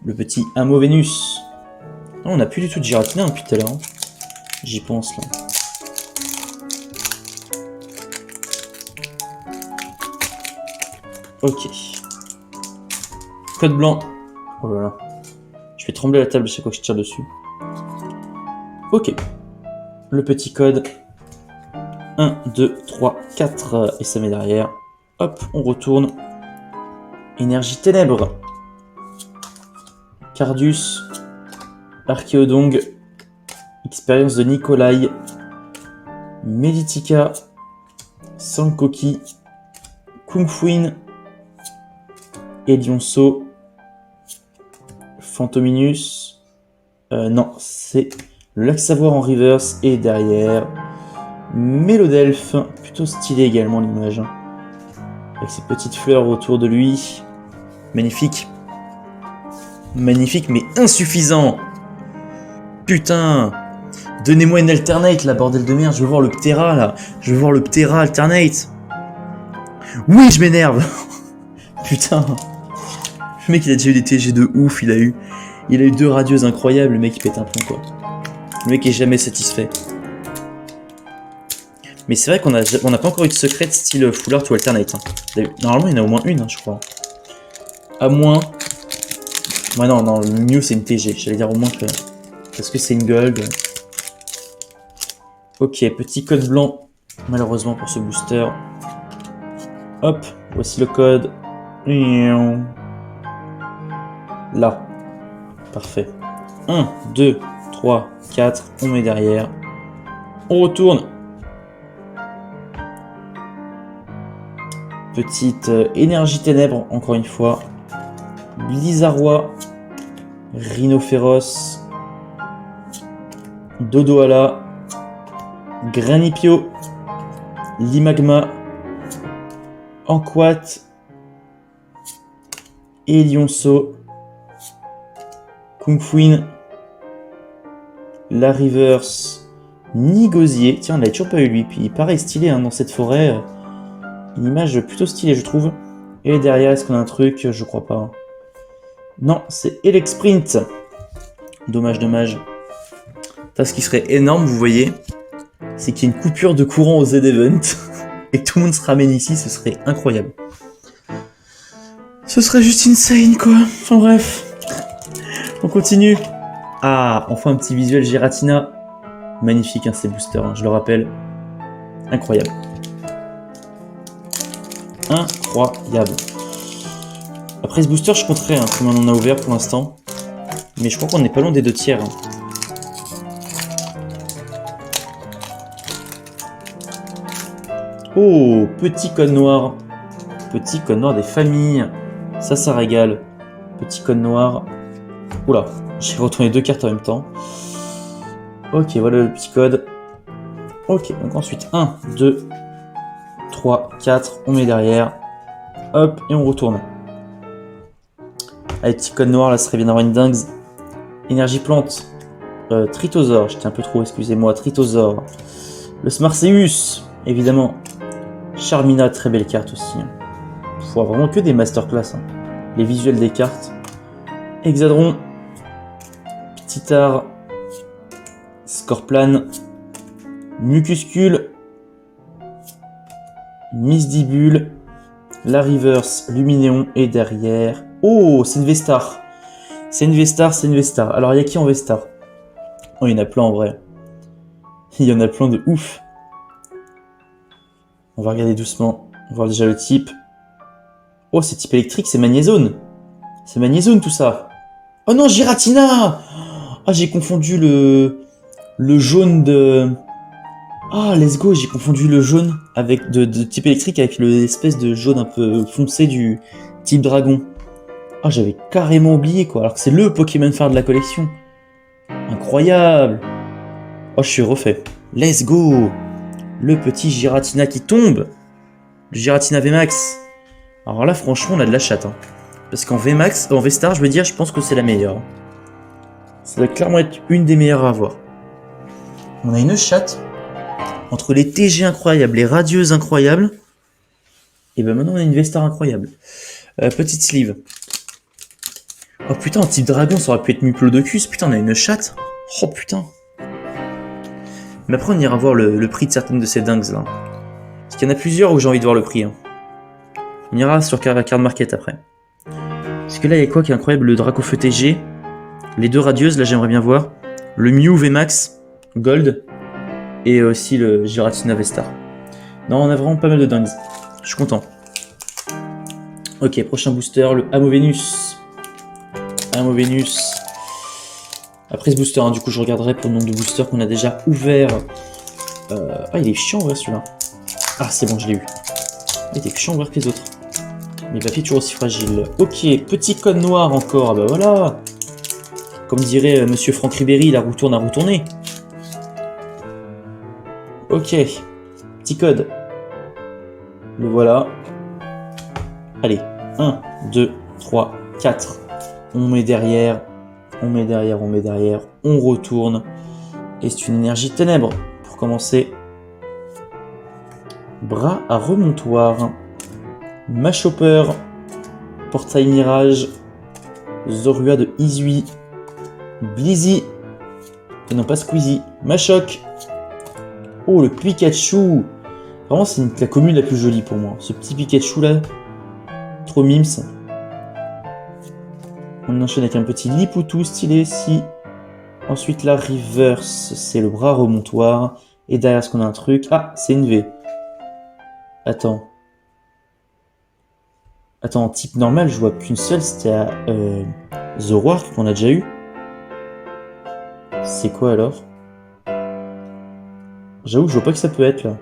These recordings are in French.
Le petit Amo Vénus. Oh, on n'a plus du tout de Giratina depuis tout à l'heure. Hein. J'y pense là. Ok. Code blanc. Oh là là. Je fais trembler la table chaque fois que je tire dessus. Ok. Le petit code. 1, 2, 3, 4. Et ça met derrière. Hop, on retourne. Énergie ténèbres. Cardius. Archéodong. Expérience de Nikolai. Meditica. Sankoki. Kung Fuin. Elionso. Phantominus. Non, c'est le lac Savoir en reverse. Et derrière, Mélodelphe. Plutôt stylé également l'image. Avec ses petites fleurs autour de lui. Magnifique. Magnifique, mais insuffisant. Putain. Donnez-moi une alternate, là, bordel de merde. Je veux voir le Ptera, là. Je veux voir le Ptera alternate. Oui, je m'énerve. Putain. Le mec, il a déjà eu des TG de ouf. Il a eu 2 radieuses incroyables. Le mec, il pète un plomb, quoi. Le mec est jamais satisfait. Mais c'est vrai qu'on n'a pas encore eu de secret style full art ou alternate. Hein. Normalement, il y en a au moins une, hein, je crois. À moins... Ouais, non, le mieux, c'est une TG. J'allais dire au moins que... Parce que c'est une gold. Ok, petit code blanc. Malheureusement pour ce booster. Hop, voici le code. Là. Parfait. 1, 2, 3, 4. On met derrière. On retourne. Petite énergie ténèbres, encore une fois. Blizzarrois. Rhinophéros. Dodoala. Granipio. Limagma. Anquat. Elionso. Kung Fuin. La Reverse. Nigosier. Tiens, on l'avait toujours pas eu lui. Puis pareil, stylé hein, dans cette forêt. Une image plutôt stylée, je trouve. Et derrière, est-ce qu'on a un truc? Je crois pas. Non, c'est Elexprint. Dommage, dommage. Ce qui serait énorme, vous voyez, c'est qu'il y ait une coupure de courant au Z-Event et que tout le monde se ramène ici, ce serait incroyable. Ce serait juste insane, quoi. Enfin bref. On continue. Ah, enfin un petit visuel Giratina. Magnifique, hein, ces boosters, hein, je le rappelle. Incroyable. Incroyable. Après ce booster, je compterai hein, comme on en a ouvert pour l'instant. Mais je crois qu'on n'est pas loin des 2 tiers. Hein. Oh, petit code noir. Petit code noir des familles. Ça régale. Petit code noir. Oula, j'ai retourné 2 cartes en même temps. Ok, voilà le petit code. Ok, donc ensuite 1, 2, 3, 4. On met derrière. Hop, et on retourne. Allez, petit code noir, là, ça serait bien d'avoir une dingue. Énergie plante. Tritosaure, j'étais un peu trop, excusez-moi. Tritosaure. Le Smarseus, évidemment. Charmina, très belle carte aussi. Hein. Faut avoir vraiment que des masterclass. Hein. Les visuels des cartes. Hexadron. Ptitar. Scorplan. Mucuscule. Misdibule. La Reverse. Luminéon. Et derrière... Oh, c'est une Vestar. C'est une Vestar. Alors, il y a qui en Vestar? Oh, il y en a plein en vrai. Il y en a plein de ouf. On va regarder doucement. On va voir déjà le type. Oh, c'est type électrique, c'est Magnézone. C'est Magnézone tout ça. Oh non, Giratina. Ah, j'ai confondu le jaune de... Ah, let's go, j'ai confondu le jaune avec de type électrique avec l'espèce de jaune un peu foncé du type dragon. Ah, j'avais carrément oublié quoi, alors que c'est le Pokémon phare de la collection. Incroyable. Oh, je suis refait. Let's go. Le petit Giratina qui tombe. Le Giratina VMAX. Alors là, franchement, on a de la chatte. Hein. Parce qu'en VMAX, en V-Star, je veux dire, je pense que c'est la meilleure. Ça doit clairement être une des meilleures à avoir. On a une chatte. Entre les TG incroyables, les radieuses incroyables. Et ben maintenant, on a une V-Star incroyable. Petite sleeve. Oh putain, en type dragon, ça aurait pu être Muplodocus. Putain, on a une chatte. Oh putain. Mais après, on ira voir le prix de certaines de ces dingues là. Parce qu'il y en a plusieurs où j'ai envie de voir le prix. Hein. On ira sur Card Market après. Parce que là, il y a quoi qui est incroyable? Le Dracofeu TG. Les deux radieuses, là, j'aimerais bien voir. Le Mew VMAX Gold. Et aussi le Giratina Vestar. Non, on a vraiment pas mal de dingues. Je suis content. Ok, prochain booster, le Amovenus. Amovenus. Après ce booster, hein, du coup, je regarderai pour le nombre de boosters qu'on a déjà ouvert. Ah, il est chiant, ouais, celui-là. Ah, c'est bon, je l'ai eu. Il était plus chiant ouvert que les autres. Les papiers toujours aussi fragiles. Ok, petit code noir encore. Ah bah voilà. Comme dirait Monsieur Franck Ribéry, la roue tourne à retourner. Ok, petit code. Le voilà. Allez, 1, 2, 3, 4. On met derrière. On met derrière, on met derrière. On retourne. Et c'est une énergie ténèbres. Pour commencer. Bras à remontoir. Machopper. Portail Mirage. Zorua de Izui. Blizzy. Et non pas Squeezie. Machoc. Oh, le Pikachu. Vraiment, c'est la commune la plus jolie pour moi. Ce petit Pikachu là. Trop mims. On enchaîne avec un petit Lipoutou stylé ici. Ensuite, la reverse, c'est le bras remontoir. Et derrière, est-ce qu'on a un truc? Ah, c'est une V. Attends. Attends, en type normal, je vois qu'une seule, c'était à Zoroark qu'on a déjà eu. C'est quoi alors? J'avoue que je vois pas que ça peut être là.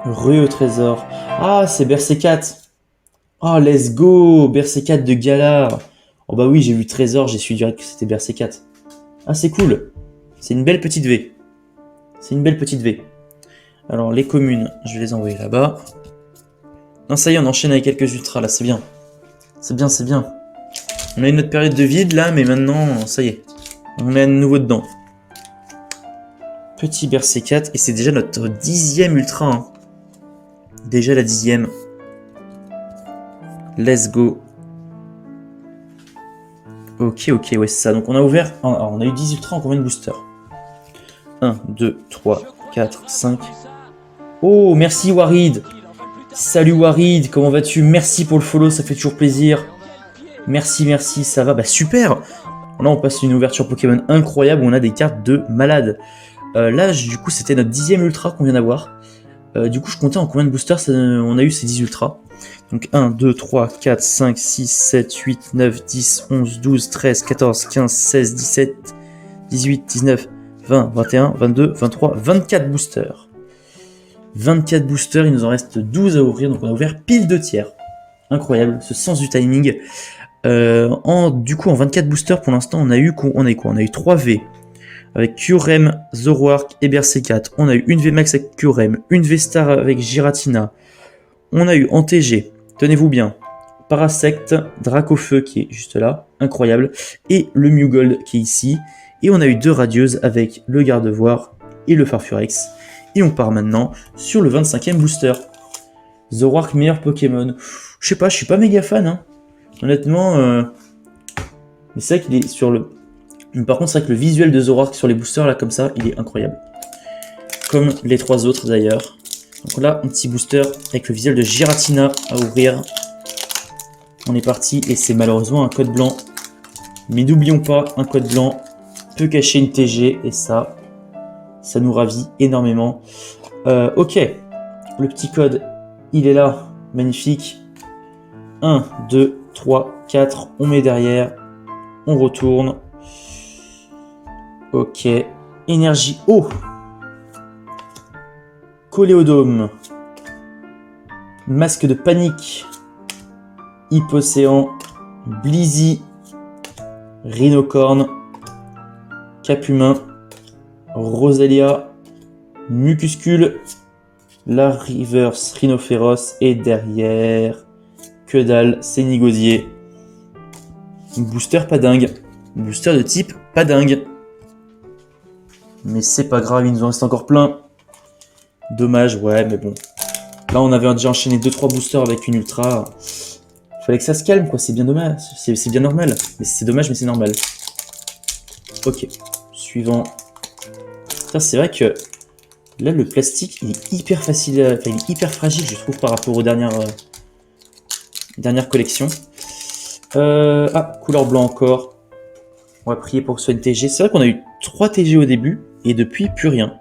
Rue au trésor. Ah, c'est Berserkat. Oh, let's go! Berserkat de Galar. Oh bah oui, j'ai vu trésor, j'ai su direct que c'était Berserkat. Ah, c'est cool. C'est une belle petite V. C'est une belle petite V. Alors, les communes, je vais les envoyer là-bas. Non, ça y est, on enchaîne avec quelques ultras, là, c'est bien. C'est bien, c'est bien. On a une autre période de vide, là, mais maintenant, ça y est. On est à nouveau dedans. Petit Berserkat, et c'est déjà notre 10e ultra. Hein. Déjà la 10e. Let's go. Ok, ouais, c'est ça. Donc on a ouvert... Alors, on a eu 10 ultras en combien de boosters? 1, 2, 3, 4, 5. Oh, merci Warid. Salut Warid, comment vas-tu? Merci pour le follow, ça fait toujours plaisir. Merci, ça va. Bah super. Là, on passe une ouverture Pokémon incroyable où on a des cartes de malade. Là, du coup, c'était notre 10e ultra qu'on vient d'avoir. Du coup, je comptais en combien de boosters on a eu ces 10 ultras. Donc 1, 2, 3, 4, 5, 6, 7, 8, 9, 10, 11, 12, 13, 14, 15, 16, 17, 18, 19, 20, 21, 22, 23, 24 boosters. 24 boosters, il nous en reste 12 à ouvrir, donc on a ouvert pile 2 tiers. Incroyable, ce sens du timing. Du coup, en 24 boosters, pour l'instant, on a eu quoi? On a eu 3 V. Avec Kyurem, Zoroark et Berserkat. On a eu une VMAX avec Kyurem, une V-Star avec Giratina. On a eu en TG, tenez-vous bien, Parasect, Dracofeu qui est juste là, incroyable, et le Mew Gold qui est ici. Et on a eu 2 radieuses avec le Gardevoir et le Farfurex. Et on part maintenant sur le 25e booster. Zoroark, meilleur Pokémon. Je sais pas, je suis pas méga fan, hein. Honnêtement, mais c'est vrai qu'il est sur le... Par contre, c'est vrai que le visuel de Zoroark sur les boosters, là, comme ça, il est incroyable. Comme les 3 autres, d'ailleurs. Donc là, un petit booster avec le visuel de Giratina à ouvrir. On est parti, et c'est malheureusement un code blanc. Mais n'oublions pas, un code blanc peut cacher une TG, et ça nous ravit énormément. Ok, le petit code, il est là, magnifique. 1, 2, 3, 4, on met derrière, on retourne. Ok, énergie eau. Coléodome. Masque de panique. Hypocéan. Blizzy. Rhinocorne. Capumain. Rosalia. Mucuscule. La Reverse Rhinophéros. Et derrière, que dalle, c'est Nigosier. Booster pas dingue. Booster de type pas dingue. Mais c'est pas grave, il nous en reste encore plein. Dommage, ouais, mais bon. Là, on avait déjà enchaîné 2-3 boosters avec une ultra. Fallait que ça se calme, quoi. C'est bien dommage. C'est bien normal. Mais c'est dommage, mais c'est normal. Ok. Suivant. Ça, c'est vrai que là, le plastique, il est hyper facile, enfin, il est hyper fragile, je trouve, par rapport aux dernières collections. Ah, couleur blanc encore. On va prier pour que ce soit une TG. C'est vrai qu'on a eu 3 TG au début, et depuis, plus rien.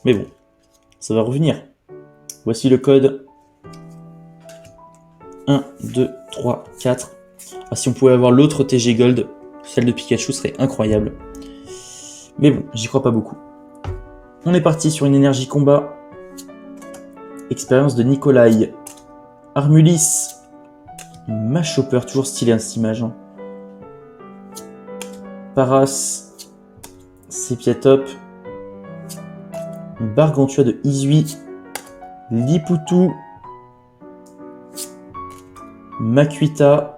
Mais bon, ça va revenir. Voici le code. 1, 2, 3, 4. Ah, si on pouvait avoir l'autre TG Gold, celle de Pikachu serait incroyable. Mais bon, j'y crois pas beaucoup. On est parti sur une énergie combat. Expérience de Nikolai. Armulis. Machopper, toujours stylé hein, cette image. Hein. Paras. Sepiatop. Bargantua de Izui. Liputu. Makuita.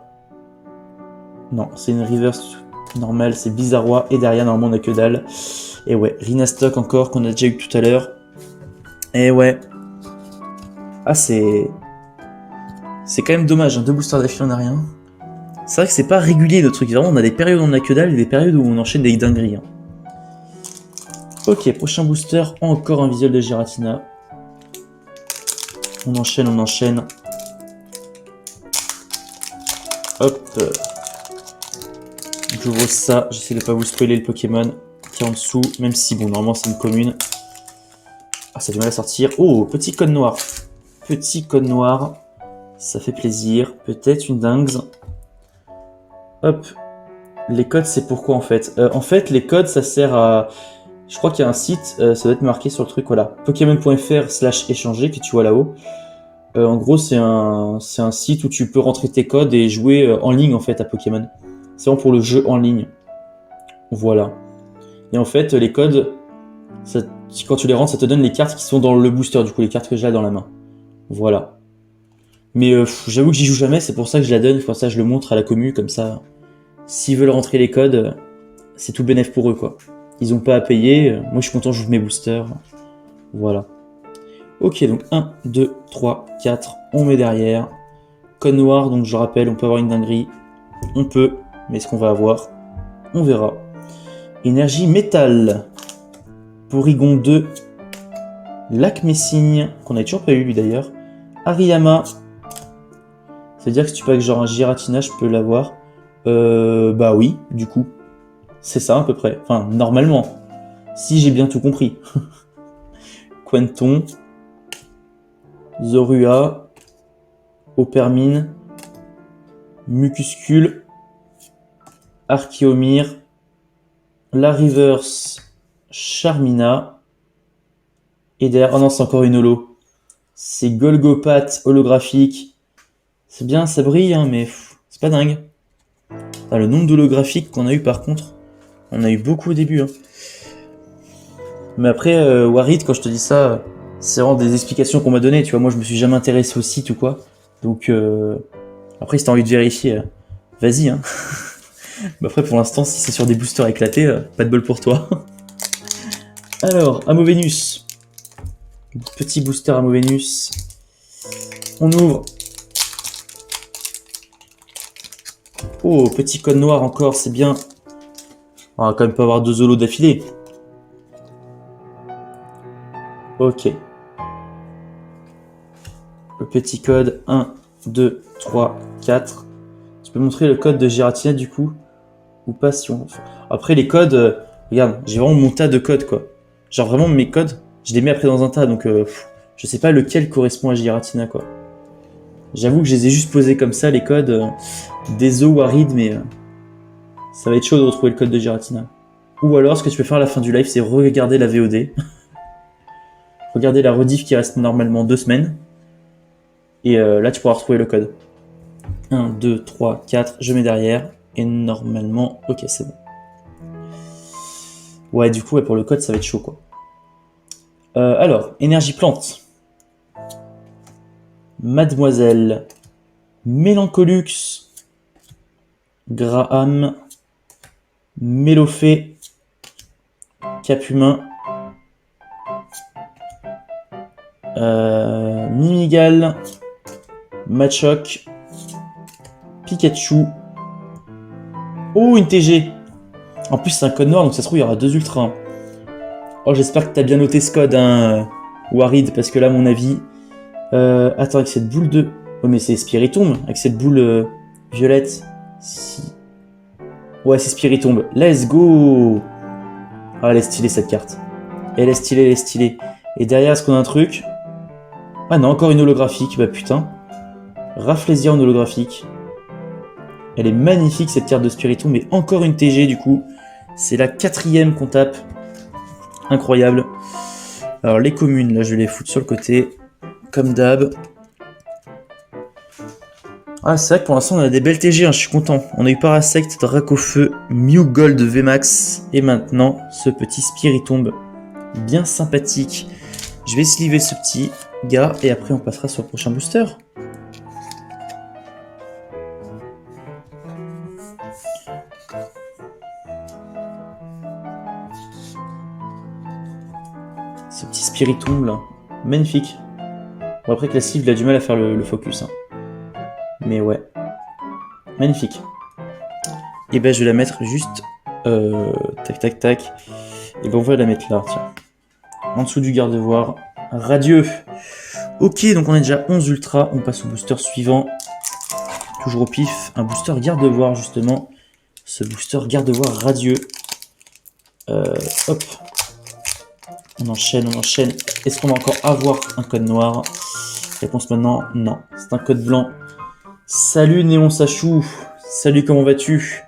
Non, c'est une reverse normale, c'est Bizarrois. Et derrière, normalement, on a que dalle. Et ouais, Rinastock encore, qu'on a déjà eu tout à l'heure. Et ouais. Ah, c'est quand même dommage, hein. 2 boosters d'affilée, on n'a rien. C'est vrai que c'est pas régulier le truc. Vraiment, on a des périodes où on a que dalle et des périodes où on enchaîne des dingueries. Hein. Ok, prochain booster, encore un visuel de Giratina. On enchaîne, on enchaîne. Hop. J'ouvre ça, j'essaie de pas vous spoiler le Pokémon qui est en dessous, même si bon, normalement c'est une commune. Ah, ça a du mal à sortir. Oh, petit code noir. Petit code noir. Ça fait plaisir. Peut-être une dingue. Hop. Les codes, c'est pourquoi en fait en fait, les codes, ça sert à... Je crois qu'il y a un site, ça doit être marqué sur le truc, voilà. Pokémon.fr/échanger que tu vois là-haut. En gros, c'est un site où tu peux rentrer tes codes et jouer en ligne en fait à Pokémon. C'est vraiment pour le jeu en ligne. Voilà. Et en fait, les codes, ça, quand tu les rentres, ça te donne les cartes qui sont dans le booster, du coup, les cartes que j'ai là dans la main. Voilà. Mais j'avoue que j'y joue jamais, c'est pour ça que je la donne, pour ça je le montre à la commu, comme ça. S'ils veulent rentrer les codes, c'est tout bénef pour eux, quoi. Ils ont pas à payer, moi je suis content, j'ouvre mes boosters. Voilà. Ok, donc 1, 2, 3, 4, on met derrière. Code noir, donc je rappelle, on peut avoir une dinguerie. On peut, mais est-ce qu'on va avoir? On verra. Énergie métal. Porygon 2. Lac Messigne, qu'on a toujours pas eu lui d'ailleurs. Hariyama. C'est-à-dire que si tu peux avec genre un Giratina, je peux l'avoir. Bah oui, du coup. C'est ça à peu près. Enfin, normalement. Si j'ai bien tout compris. Quenton. Zorua. Opermine. Mucuscule. Archeomir. La Reverse. Charmina. Et derrière... Oh non, c'est encore une holo. C'est Golgopath holographique. C'est bien, ça brille, hein, mais c'est pas dingue. Ah, le nombre d'holographiques qu'on a eu par contre, on a eu beaucoup au début. Hein. Mais après, Warid, quand je te dis ça, c'est vraiment des explications qu'on m'a données. Tu vois, moi je me suis jamais intéressé au site ou quoi. Donc, après, si t'as envie de vérifier, vas-y. Hein. Mais après, pour l'instant, si c'est sur des boosters éclatés, pas de bol pour toi. Alors, Amovenus. Petit booster Amovenus. On ouvre. Oh, petit code noir encore, c'est bien. On va quand même pas avoir 2 holos d'affilée. Ok. Le petit code 1, 2, 3, 4. Tu peux montrer le code de Giratina du coup? Ou pas si on... Après les codes, regarde, j'ai vraiment mon tas de codes quoi. Genre vraiment mes codes, je les mets après dans un tas, donc je sais pas lequel correspond à Giratina quoi. J'avoue que je les ai juste posés comme ça, les codes. Désolé Warid, mais ça va être chaud de retrouver le code de Giratina. Ou alors, ce que tu peux faire à la fin du live, c'est regarder la VOD. Regarder la rediff qui reste normalement 2 semaines. Et là, tu pourras retrouver le code. 1, 2, 3, 4, je mets derrière. Et normalement, ok, c'est bon. Ouais, du coup, ouais, pour le code, ça va être chaud, quoi. Alors, énergie plante. Mademoiselle. Mélancolux. Graham. Mélophée. Capumin. Mimigal. Machoc. Pikachu. Oh, une TG. En plus, c'est un code noir, donc ça se trouve, il y aura 2 ultras. Hein. Oh, j'espère que t'as bien noté ce code, hein, Warid, parce que là, à mon avis... attends, avec cette boule de... Oh, mais c'est Spiritomb, avec cette boule violette. Si... Ouais, c'est Spiritomb. Let's go. Ah, elle est stylée, cette carte. Elle est stylée, elle est stylée. Et derrière, est-ce qu'on a un truc? Ah non, encore une holographique. Bah putain. Rafflesia en holographique. Elle est magnifique, cette carte de Spiritomb. Mais encore une TG, du coup. C'est la 4e qu'on tape. Incroyable. Alors, les communes, là, je vais les foutre sur le côté. Comme d'hab. Ah, c'est vrai que pour l'instant, on a des belles TG, hein, je suis content. On a eu Parasect, Dracofeu, Mew Gold VMAX. Et maintenant, ce petit Spiritomb. Bien sympathique. Je vais sliver ce petit gars et après, on passera sur le prochain booster. Ce petit Spiritomb, là. Magnifique. Bon, après que la sleeve, il a du mal à faire le focus. Hein. Mais ouais. Magnifique. Et ben je vais la mettre juste... tac, tac, tac. Et ben on va la mettre là, tiens. En dessous du garde-voir. Radieux. Ok, donc on a déjà 11 ultras. On passe au booster suivant. Toujours au pif. Un booster garde-voir, justement. Ce booster garde-voir radieux. Hop. On enchaîne, on enchaîne. Est-ce qu'on va encore avoir un code noir? Réponse maintenant, non. C'est un code blanc. Salut Néon Sachou. Salut, comment vas-tu?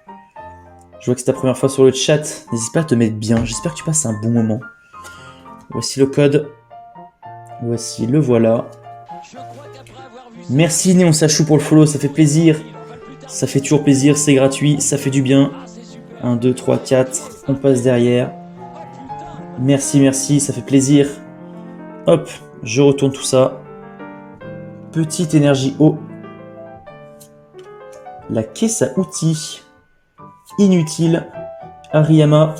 Je vois que c'est ta première fois sur le chat. N'hésite pas à te mettre bien. J'espère que tu passes un bon moment. Voici le code. Voici le voilà. Merci Néon Sachou pour le follow, ça fait plaisir. Ça fait toujours plaisir, c'est gratuit, ça fait du bien. 1, 2, 3, 4. On passe derrière. Merci, merci, ça fait plaisir. Hop, je retourne tout ça. Petite énergie eau. La caisse à outils. Inutile. Ariyama.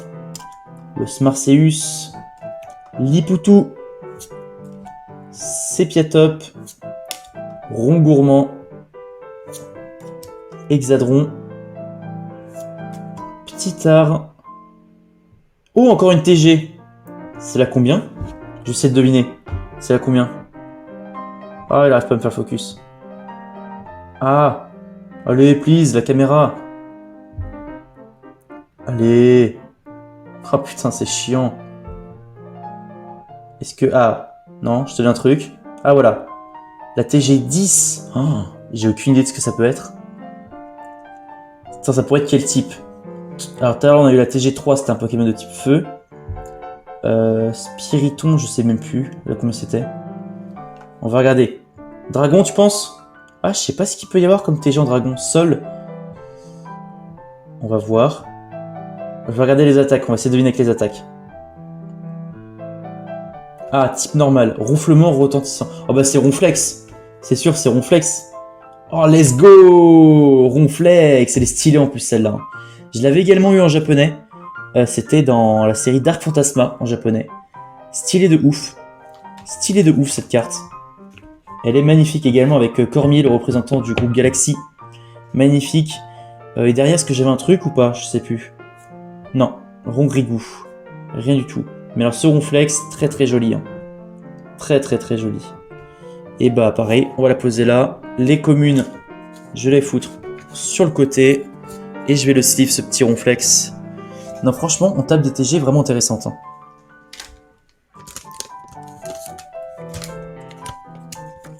Le Smarseus. Liputu. Sepiatop. Rond gourmand. Hexadron. Petit art. Oh, encore une TG. C'est la combien? Je sais de deviner. C'est la combien? Ah, il arrive pas à me faire focus. Ah. Allez, please, la caméra. Allez. Ah putain, c'est chiant. Est-ce que... Ah. Non, je te dis un truc. Ah, voilà. La TG10. Oh, j'ai aucune idée de ce que ça peut être. Attends, ça pourrait être quel type? Alors, tout à l'heure, on a eu la TG3, c'était un Pokémon de type feu. Spiritomb, je sais même plus. Là, combien c'était? On va regarder. Dragon, tu penses? Ah, je sais pas ce qu'il peut y avoir comme TG en dragon. Sol. On va voir. Je vais regarder les attaques. On va essayer de deviner avec les attaques. Ah, type normal. Ronflement retentissant. Oh bah c'est Ronflex. C'est sûr, c'est Ronflex. Oh, let's go! Ronflex. Elle est stylée en plus celle-là. Je l'avais également eu en japonais. C'était dans la série Dark Phantasma en japonais. Stylé de ouf. Stylé de ouf cette carte. Elle est magnifique également avec Cormier, le représentant du groupe Galaxy. Magnifique. Et derrière, est-ce que j'avais un truc ou pas? Je sais plus. Non. Rongrigou. Rien du tout. Mais alors ce Ronflex, très très joli. Hein. Très très très joli. Et bah pareil, on va la poser là. Les communes, je vais les foutre sur le côté. Et je vais le sleeve, ce petit Ronflex. Non, franchement, on tape des TG vraiment intéressantes. Hein.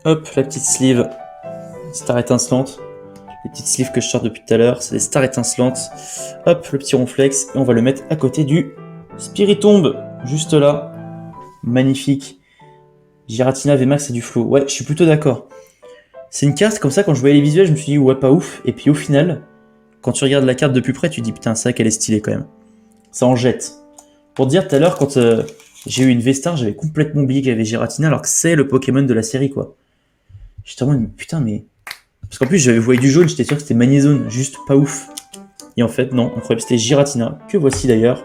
Hop, la petite sleeve. Star étincelante. Les petites sleeves que je sors depuis tout à l'heure, c'est des stars étincelantes. Hop, le petit Ronflex. Et on va le mettre à côté du Spiritomb. Juste là. Magnifique. Giratina, VMAX, c'est du flow. Ouais, je suis plutôt d'accord. C'est une carte comme ça, quand je voyais les visuels, je me suis dit, ouais, pas ouf. Et puis au final, quand tu regardes la carte de plus près, tu te dis, putain, c'est vrai qu'elle est stylée quand même. Ça en jette. Pour te dire, tout à l'heure, quand j'ai eu une V-Star, j'avais complètement oublié qu'il y avait Giratina, alors que c'est le Pokémon de la série, quoi. J'étais en mode, putain, mais... Parce qu'en plus, j'avais vu du jaune, j'étais sûr que c'était Magnézone, juste pas ouf. Et en fait, non, incroyable, c'était Giratina, que voici d'ailleurs,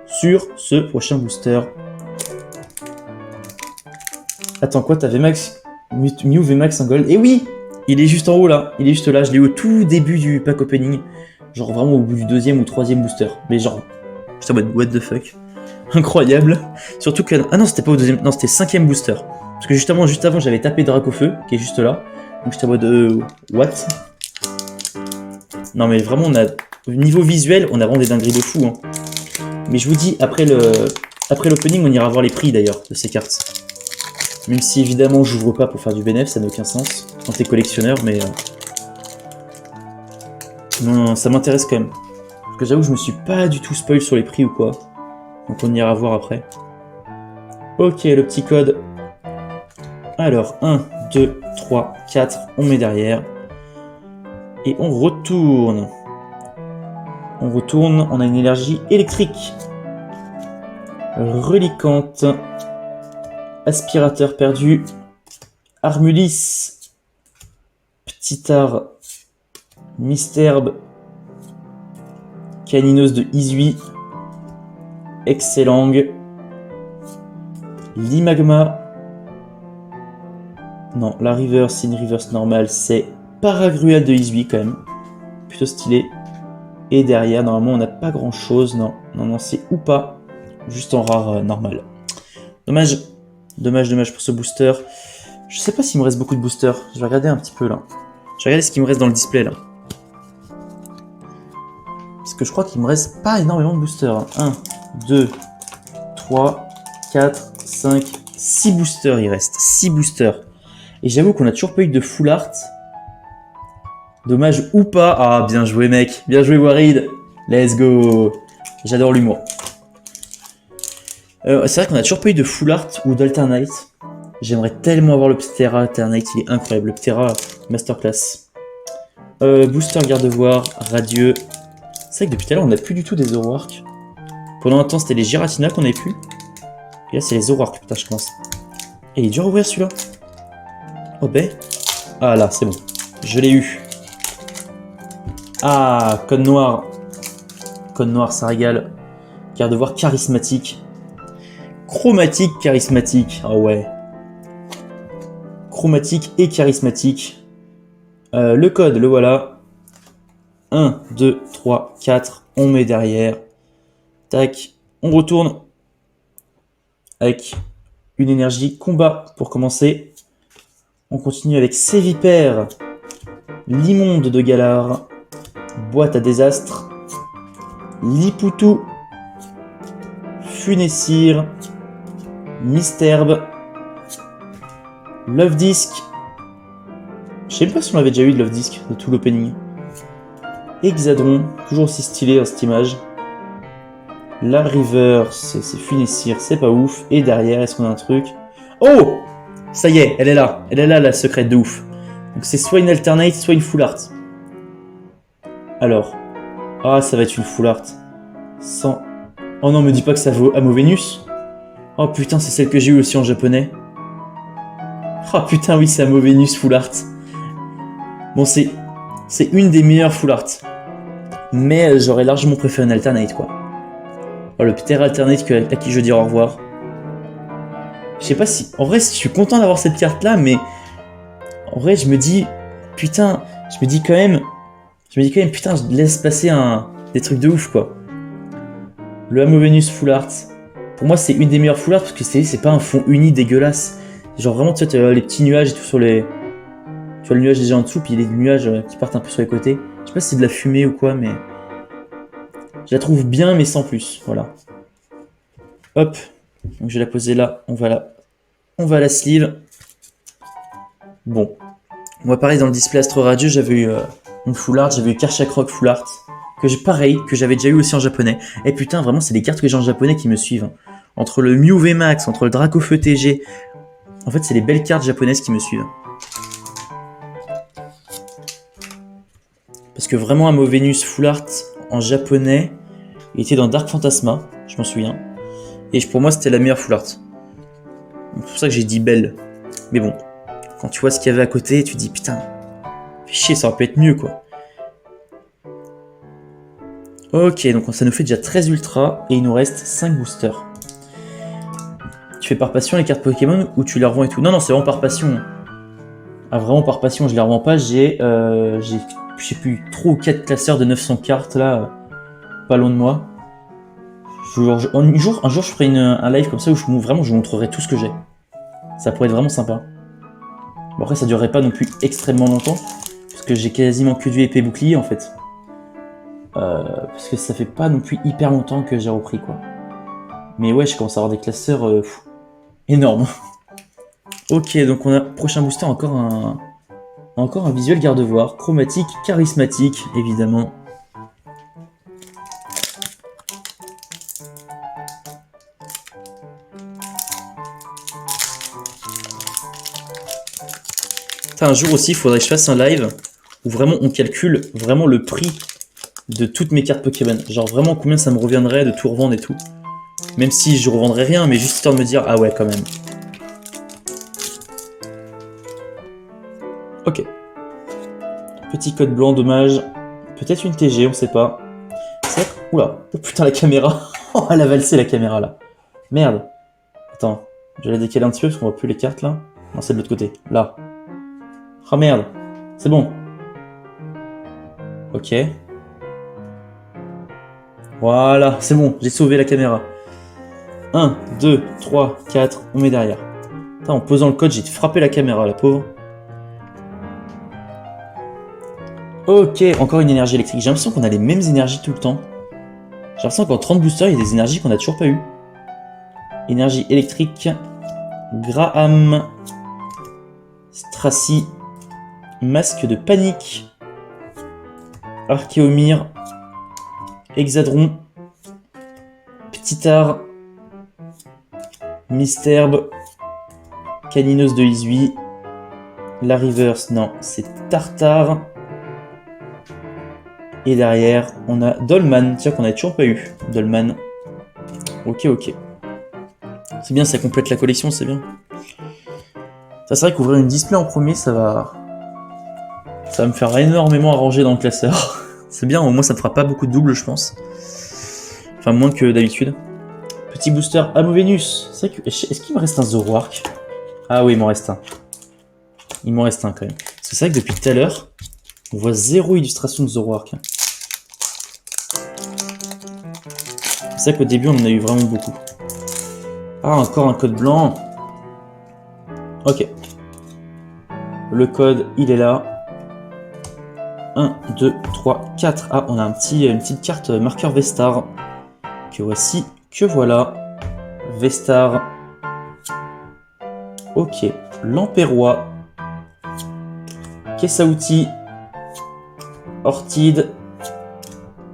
sur ce prochain booster. Attends, quoi, t'as VMAX, Mew VMAX en gold? Eh oui! Il est juste en haut là, il est juste là, je l'ai eu au tout début du pack opening. Genre vraiment au bout du 2e ou 3e booster. Mais genre, j'étais en mode what the fuck. Incroyable. Surtout que... Ah non, c'était pas au 2e, non c'était 5e booster. Parce que justement, juste avant, j'avais tapé Dracofeu, qui est juste là. Donc j'étais en mode what. Non mais vraiment, on a... Au niveau visuel, on a vraiment des dingueries de fou. Hein. Mais je vous dis, après l'opening, on ira voir les prix d'ailleurs de ces cartes. Même si évidemment, j'ouvre pas pour faire du bénéf, ça n'a aucun sens. Quand t'es collectionneur, mais... Non, ça m'intéresse quand même. Parce que j'avoue que je me suis pas du tout spoil sur les prix ou quoi. Donc on ira voir après. Ok, le petit code. Alors, 1, 2, 3, 4, on met derrière. Et on retourne. On retourne, on a une énergie électrique. Reliquante. Aspirateur perdu. Armulis. Petit art. Misterbe. Caninos de Izui. Excellent. Limagma. Non, la reverse, c'est une reverse normale. C'est Paragruel de Izui quand même. Plutôt stylé. Et derrière, normalement, on n'a pas grand chose. Non, c'est ou pas. Juste en rare normal. Dommage. Dommage pour ce booster. Je sais pas s'il me reste beaucoup de boosters. Je vais regarder un petit peu là. Je vais regarder ce qui me reste dans le display là. Parce que je crois qu'il me reste pas énormément de boosters. 1, 2, 3, 4, 5, 6 boosters il reste. 6 boosters. Et j'avoue qu'on a toujours pas eu de full art. Dommage ou pas. Ah, bien joué mec. Bien joué Warid. Let's go. J'adore l'humour. C'est vrai qu'on a toujours pas eu de full art ou d'alternate. J'aimerais tellement avoir le Ptera alternate. Il est incroyable. Le Ptera masterclass. Booster garde-voir. Radieux. C'est vrai que depuis tout à l'heure, on n'a plus du tout des Zoroark. Pendant un temps, c'était les Giratina qu'on avait plus. Et là, c'est les Zoroark. Putain, je commence. Et il est dur à ouvrir celui-là. Oh ben. Ah là, c'est bon. Je l'ai eu. Ah, code noir. Code noir, ça régale. Garde-voir charismatique. Chromatique, charismatique. Ah ouais. Chromatique et charismatique. Le code, le voilà. 1, 2, 3, 4. On met derrière. Tac. On retourne. Avec une énergie combat pour commencer. On continue avec Sévipère. L'immonde de Galar. Boîte à désastre. Lipoutou. Funessir. Misterbe. Love Disc. Je sais pas si on avait déjà eu de Love Disc de tout l'opening. Hexadron, toujours aussi stylé dans cette image. La River, c'est Funessir, c'est pas ouf. Et derrière, est-ce qu'on a un truc? Oh! Ça y est, elle est là, la secrète de ouf. Donc c'est soit une alternate, soit une full art. Alors. Ah, ça va être une full art. Sans... Oh non, me dis pas que ça vaut Amovenus. Oh putain, c'est celle que j'ai eue aussi en japonais. Oh putain, oui, c'est Amovenus full art. Bon, c'est une des meilleures full art. Mais j'aurais largement préféré une alternate, quoi. Oh, le Ptera alternate à qui je veux dire au revoir. Je sais pas si... En vrai, je suis content d'avoir cette carte-là, mais... En vrai, je me dis... Putain, je me dis quand même, putain, je laisse passer des trucs de ouf, quoi. Le Amovenus full art. Pour moi, c'est une des meilleures full art, parce que c'est pas un fond uni dégueulasse. Genre vraiment, tu sais, les petits nuages et tout sur les... Tu vois le nuage déjà en dessous, puis les nuages qui partent un peu sur les côtés. Je sais pas si c'est de la fumée ou quoi, mais... Je la trouve bien, mais sans plus, voilà. Hop. Donc je vais la poser là, on va la sleeve. Bon. Moi pareil, dans le display Astro Radio, j'avais eu une full art, j'avais eu Karchakrok full art. Que j'avais déjà eu aussi en japonais. Et putain, vraiment, c'est les cartes que j'ai en japonais qui me suivent. Entre le Mew VMAX, entre le Dracofeu TG. En fait, c'est les belles cartes japonaises qui me suivent. Parce que vraiment, Amovenus full art en japonais, il était dans Dark Phantasma, je m'en souviens. Et pour moi, c'était la meilleure full art. C'est pour ça que j'ai dit belle. Mais bon, quand tu vois ce qu'il y avait à côté, tu te dis putain, fais chier, ça aurait pu être mieux, quoi. Ok, donc ça nous fait déjà 13 ultras et il nous reste 5 boosters. Tu fais par passion les cartes Pokémon ou tu les revends et tout? Non, c'est vraiment par passion. Ah, vraiment par passion, je les revends pas. Je sais plus, 3 ou 4 classeurs de 900 cartes là, pas loin de moi. Un jour, je ferai un live comme ça où je vous montrerai tout ce que j'ai. Ça pourrait être vraiment sympa. Bon, après, ça durerait pas non plus extrêmement longtemps, parce que j'ai quasiment que du épée bouclier en fait. Parce que ça fait pas non plus hyper longtemps que j'ai repris quoi. Mais ouais, je commence à avoir des classeurs énormes. Ok, donc on a prochain booster encore un visuel garde-voir, chromatique, charismatique, évidemment. Un jour aussi, il faudrait que je fasse un live où vraiment on calcule vraiment le prix de toutes mes cartes Pokémon. Genre vraiment combien ça me reviendrait de tout revendre et tout. Même si je revendrais rien, mais juste histoire de me dire, ah ouais quand même. Ok. Petit code blanc, dommage. Peut-être une TG, on sait pas. C'est... Oula. Oh putain, la caméra. Oh, elle a valsé la caméra là. Merde. Attends. Je vais la décaler un petit peu parce qu'on voit plus les cartes là. Non, c'est de l'autre côté. Là. Oh merde. C'est bon. Ok. Voilà, c'est bon, j'ai sauvé la caméra. 1, 2, 3, 4, on met derrière. Putain, en posant le code, j'ai frappé la caméra, la pauvre. Ok, encore une énergie électrique. J'ai l'impression qu'on a les mêmes énergies tout le temps. J'ai l'impression qu'en 30 boosters, il y a des énergies qu'on n'a toujours pas eues. Énergie électrique. Graham. Stracy. Masque de panique. Archéomir. Hexadron. Petitard. Misterbe. Caninos de Izui. La Reverse, non, c'est Tartare. Et derrière, on a Dolman, tiens qu'on n'a toujours pas eu. Dolman. Ok, ok. C'est bien, ça complète la collection, c'est bien. Ça, c'est vrai qu'ouvrir une display en premier, ça va me faire énormément arranger dans le classeur. C'est bien, au moins ça ne fera pas beaucoup de doubles, je pense. Enfin, moins que d'habitude. Petit booster Amovenus. C'est vrai que... Est-ce qu'il me reste un Zoroark? Ah oui, il m'en reste un. Il m'en reste un quand même. C'est vrai que depuis tout à l'heure, on voit 0 illustration de Zoroark. C'est vrai qu'au début, on en a eu vraiment beaucoup. Ah, encore un code blanc. Ok. Le code, il est là. 1, 2, 3, 4. Ah, on a une petite carte marqueur Vestar. Que voici, que voilà. Vestar. Ok. Lampérois. Caisse à outils. Ortide.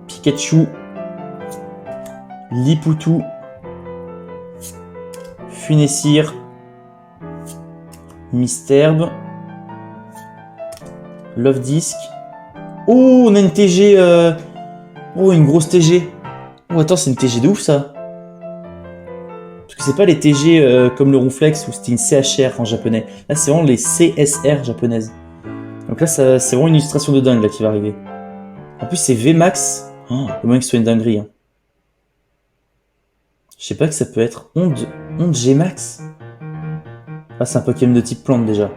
Pikachu. Lipoutou. Funessir. Misterbe. Love Disc. Oh, on a une TG. Oh, une grosse TG. Oh, attends, c'est une TG de ouf ça. Parce que c'est pas les TG comme le Ronflex où c'était une CHR en japonais. Là, c'est vraiment les CSR japonaises. Donc là, c'est vraiment une illustration de dingue là qui va arriver. En plus, c'est VMAX. Oh, le moins que ce soit une dinguerie. Hein. Je sais pas que ça peut être. Onde Gmax. Ah, c'est un Pokémon de type plante déjà.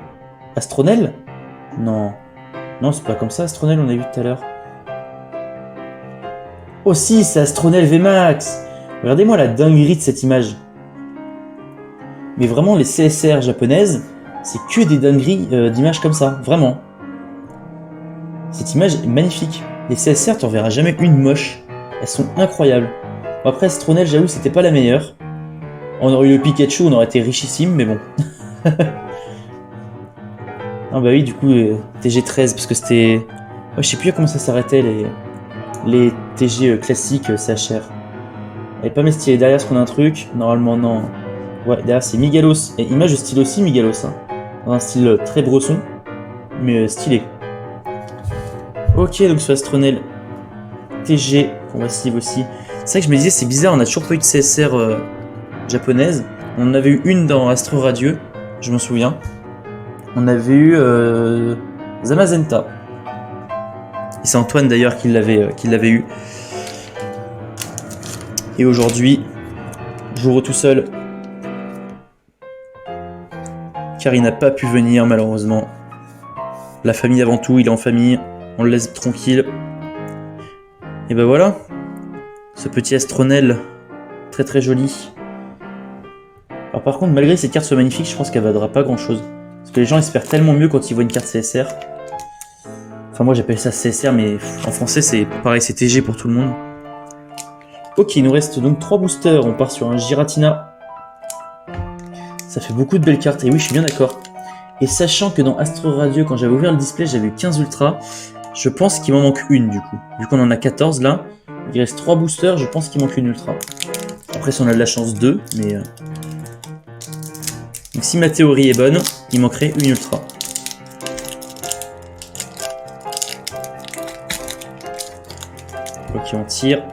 Astronel? Non. Non, c'est pas comme ça, Astronel, on a vu tout à l'heure. Oh si, c'est Astronel VMAX. Regardez-moi la dinguerie de cette image. Mais vraiment, les CSR japonaises, c'est que des dingueries d'images comme ça. Vraiment. Cette image est magnifique. Les CSR, tu en verras jamais une moche. Elles sont incroyables. Bon, après, Astronel, j'avoue, c'était pas la meilleure. On aurait eu le Pikachu, on aurait été richissime, mais bon. Ah bah oui, du coup, TG13, parce que c'était... Ouais, je sais plus comment ça s'arrêtait, les TG classiques CHR. Elle est pas mes stylée. Derrière, est-ce qu'on a un truc? Normalement, non. Ouais, derrière, c'est Migalos. Et image de style aussi, Migalos. Hein. Dans un style très bresson, mais stylé. Ok, donc sur Astronel, TG, combative aussi. C'est vrai que je me disais, c'est bizarre, on a toujours pas eu de CSR japonaise. On en avait eu une dans Astro Radieux, je m'en souviens. On avait eu Zamazenta. Et c'est Antoine d'ailleurs qui l'avait eu. Et aujourd'hui, j'ouvre tout seul. Car il n'a pas pu venir malheureusement. La famille avant tout, il est en famille. On le laisse tranquille. Et ben voilà. Ce petit Astronel. Très très joli. Alors par contre, malgré que cette carte soit magnifique, je pense qu'elle vaudra pas grand chose. Parce que les gens espèrent tellement mieux quand ils voient une carte CSR. Enfin moi j'appelle ça CSR, mais en français c'est pareil, c'est TG pour tout le monde. Ok, il nous reste donc 3 boosters. On part sur un Giratina. Ça fait beaucoup de belles cartes. Et oui, je suis bien d'accord. Et sachant que dans Astro Radio, quand j'avais ouvert le display, j'avais eu 15 ultras. Je pense qu'il m'en manque une du coup. Vu qu'on en a 14 là, il reste 3 boosters, je pense qu'il manque une ultra. Après si on a de la chance 2, mais... Donc si ma théorie est bonne, il manquerait une ultra. Ok, on tire.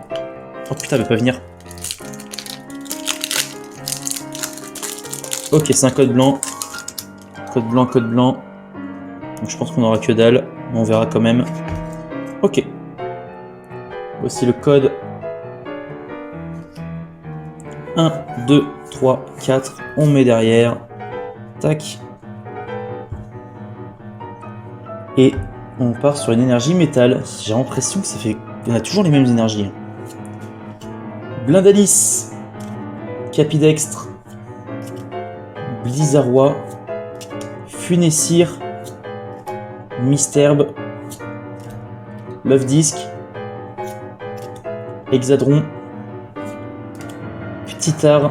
Oh putain, elle veut pas venir. Ok, c'est un code blanc. Code blanc, code blanc. Donc je pense qu'on aura que dalle, mais on verra quand même. Ok. Voici le code. 1, 2, 3, 4. On met derrière. Tac. Et on part sur une énergie métal. J'ai l'impression que ça fait... On a toujours les mêmes énergies. Blindalis. Capidextre. Blizzarrois. Funessir. Misterbe. Love Disc. Hexadron. Petitar.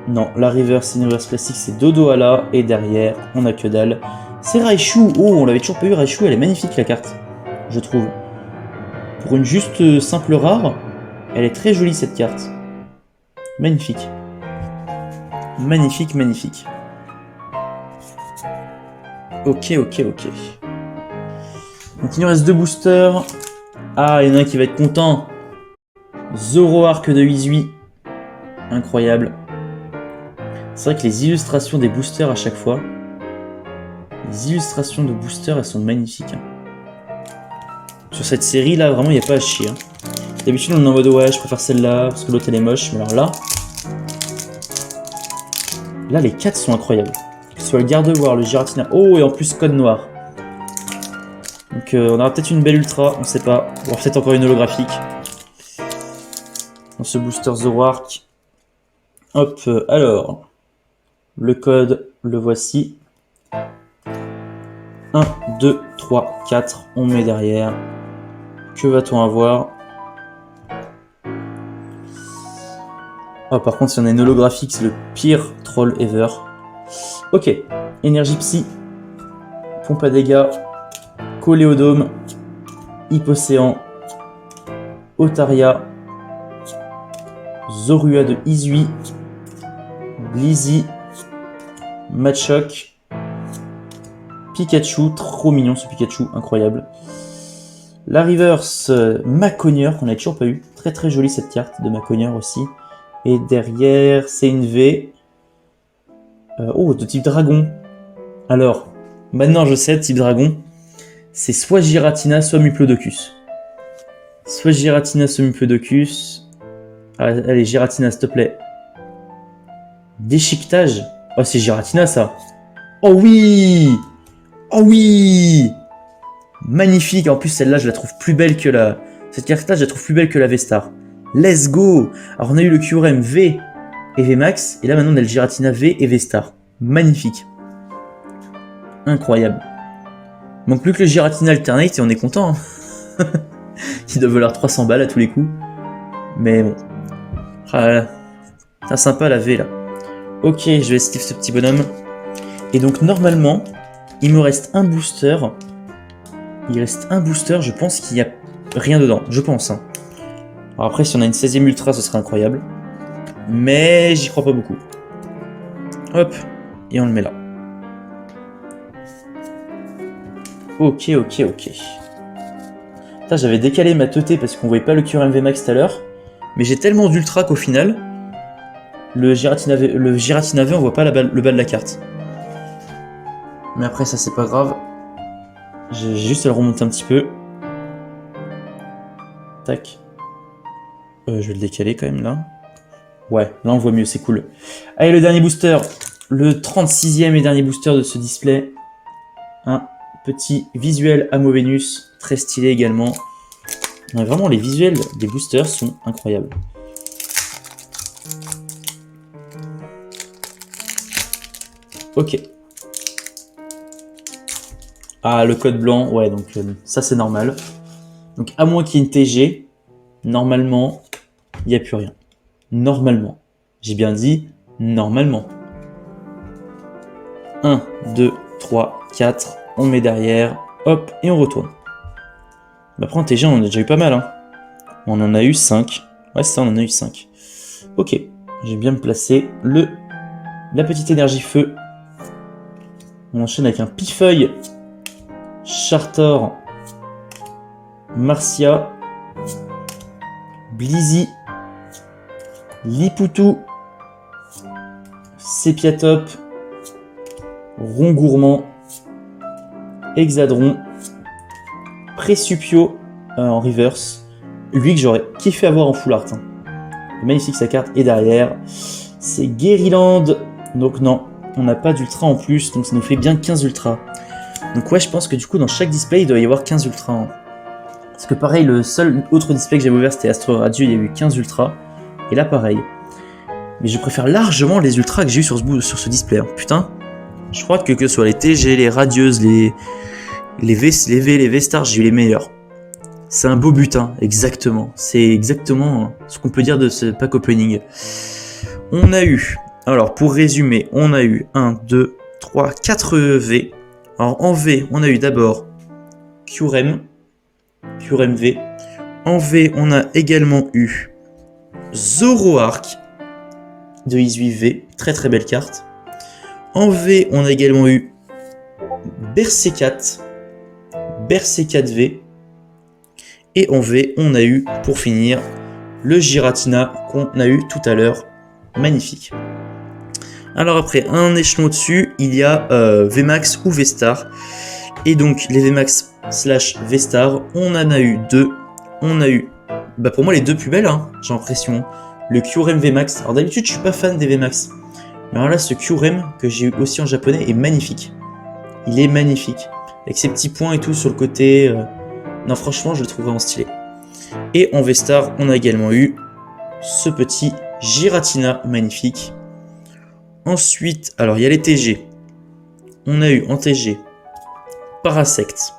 Non, la reverse classique c'est Dodo Ala. Et derrière, on a que dalle. C'est Raichu. Oh, on l'avait toujours pas eu Raichu. Elle est magnifique la carte, je trouve. Pour une juste simple rare, elle est très jolie cette carte. Magnifique. Magnifique, magnifique. Ok, ok, ok. Donc il nous reste 2 boosters. Ah, il y en a un qui va être content. Zoroark de Izui. Incroyable. C'est vrai que les illustrations des boosters à chaque fois, les illustrations de boosters, elles sont magnifiques. Sur cette série là, vraiment, il n'y a pas à chier. D'habitude, on est en mode ouais, je préfère celle-là parce que l'autre elle est moche. Mais alors là, les 4 sont incroyables. Que ce soit le Gardevoir, le Giratina. Oh, et en plus, code noir. Donc, on aura peut-être une belle ultra, on sait pas. On aura peut-être encore une holographique. Dans ce booster Zoroark. Hop, alors. Le code, le voici. 1, 2, 3, 4. On met derrière. Que va-t-on avoir? Oh, par contre, si on a une holographique, c'est le pire troll ever. Ok. Énergie psy. Pompe à dégâts. Coléodome. Hypocéan. Otaria. Zorua de Izui. Blizzy. Machoke. Pikachu. Trop mignon ce Pikachu. Incroyable. La reverse Maconier qu'on n'a toujours pas eu. Très très jolie cette carte de Maconier aussi. Et derrière, c'est une V. Oh, de type dragon. Alors, maintenant je sais, type dragon, c'est soit Giratina, soit Muplodocus. Soit Giratina, soit Muplodocus. Allez, Giratina, s'il te plaît. Déchiquetage. Oh, c'est Giratina, ça. Oh oui! Oh oui! Magnifique. En plus, celle-là, je la trouve plus belle que la... Cette carte-là, je la trouve plus belle que la V-Star. Let's go! Alors, on a eu le Kyurem V et VMAX. Et là, maintenant, on a le Giratina V et V-Star. Magnifique. Incroyable. Il manque plus que le Giratina Alternate et on est content. Hein. Il doit valoir 300 balles à tous les coups. Mais bon. Ah là là. C'est sympa la V là. Ok, je vais esquiver ce petit bonhomme. Et donc normalement, il me reste un booster. Il reste un booster, je pense qu'il n'y a rien dedans. Je pense. Hein. Alors après, si on a une 16ème ultra, ce serait incroyable. Mais j'y crois pas beaucoup. Hop, et on le met là. Ok, ok, ok. J'avais décalé ma teuté parce qu'on voyait pas le Kyurem VMAX tout à l'heure. Mais j'ai tellement d'ultra qu'au final, le Giratina V, on voit pas le bas de la carte. Mais après, ça, c'est pas grave. J'ai juste à le remonter un petit peu. Tac. Je vais le décaler quand même, là. Ouais, là, on voit mieux, c'est cool. Allez, le dernier booster. Le 36e et dernier booster de ce display. un petit visuel Amo Vénus, très stylé également. Ouais, vraiment, les visuels des boosters sont incroyables. Ok. Ah, le code blanc, ouais, donc ça c'est normal. Donc à moins qu'il y ait une TG, normalement, il n'y a plus rien. Normalement. J'ai bien dit normalement. 1, 2, 3, 4, on met derrière, hop, et on retourne. Bah, après en TG, on en a déjà eu pas mal, hein. On en a eu 5. Ouais, c'est ça, on en a eu 5. Ok, j'ai bien placé la petite énergie feu. On enchaîne avec un Pifeuille, Chartor, Marcia, Blizzy, Lipoutou, Sépiatop, Rond Gourmand, Hexadron, Présupio en reverse. Lui que j'aurais kiffé avoir en full art. Hein. Magnifique sa carte. Et derrière, c'est Guerryland. Donc non, on n'a pas d'ultra en plus, donc ça nous fait bien 15 ultras. Donc ouais, je pense que du coup, dans chaque display, il doit y avoir 15 ultras. Hein. Parce que pareil, le seul autre display que j'avais ouvert, c'était Astro Radio, il y a eu 15 ultras. Et là, pareil. Mais je préfère largement les ultras que j'ai eu sur ce display. Hein. Putain, je crois que ce soit les TG, les radieuses, les V, les V-Stars, j'ai eu les meilleurs. C'est un beau butin, exactement. C'est exactement ce qu'on peut dire de ce pack opening. On a eu, alors pour résumer, on a eu 1, 2, 3, 4 V. Alors en V, on a eu d'abord Curem V. En V, on a également eu Zoroark de X8V, très très belle carte. En V, on a également eu Bersecat V. Et en V, on a eu, pour finir, le Giratina qu'on a eu tout à l'heure. Magnifique. Alors après, un échelon au-dessus, il y a VMAX ou V-Star. Et donc, les VMAX / V-Star, on en a eu 2. On a eu, bah pour moi, les deux plus belles, hein, j'ai l'impression. Le Kyurem VMAX. Alors d'habitude, je suis pas fan des VMAX. Mais alors là, ce Kyurem, que j'ai eu aussi en japonais, est magnifique. Il est magnifique. Avec ses petits points et tout sur le côté... Non, franchement, je le trouve vraiment stylé. Et en V-Star, on a également eu ce petit Giratina magnifique. Ensuite, alors il y a les TG. On a eu en TG Parasect,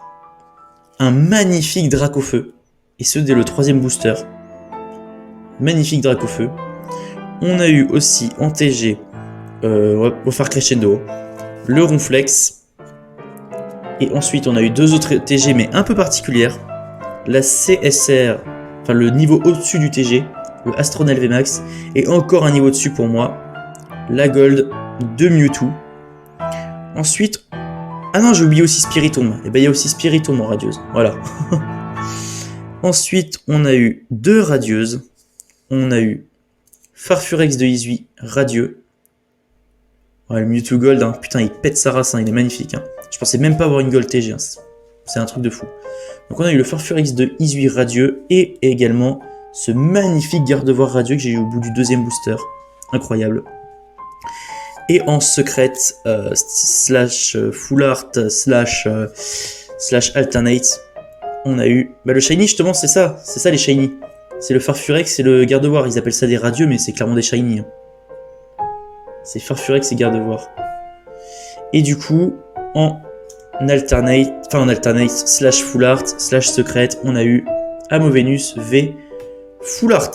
un magnifique Dracofeu. Et ce dès le 3e booster. Magnifique Dracofeu. On a eu aussi en TG, on va faire crescendo, le Ronflex. Et ensuite, on a eu 2 autres TG, mais un peu particulières. La CSR, enfin le niveau au-dessus du TG, le Astronel VMAX. Et encore un niveau au-dessus pour moi, la Gold de Mewtwo. Ensuite, ah non, j'ai oublié aussi Spiritomb. Et ben il y a aussi Spiritomb en radieuse. Voilà. Ensuite, on a eu 2 radieuses. On a eu Farfurex de Izui radieux. Ouais, le Mewtwo Gold, hein. Putain, il pète sa race, hein. Il est magnifique. Hein. Je pensais même pas avoir une Gold TG. Hein. C'est un truc de fou. Donc on a eu le Farfurex de Izui radieux et également ce magnifique Gardevoir radieux que j'ai eu au bout du 2e booster. Incroyable. Et en secrète, / full art, / alternate, on a eu... Bah le shiny justement, c'est ça les shiny. C'est le Farfurex et le Gardevoir. Ils appellent ça des radieux, mais c'est clairement des shiny. Hein. C'est Farfurex et Gardevoir. Et du coup, en alternate / full art / secrète, on a eu Amo Vénus V full art.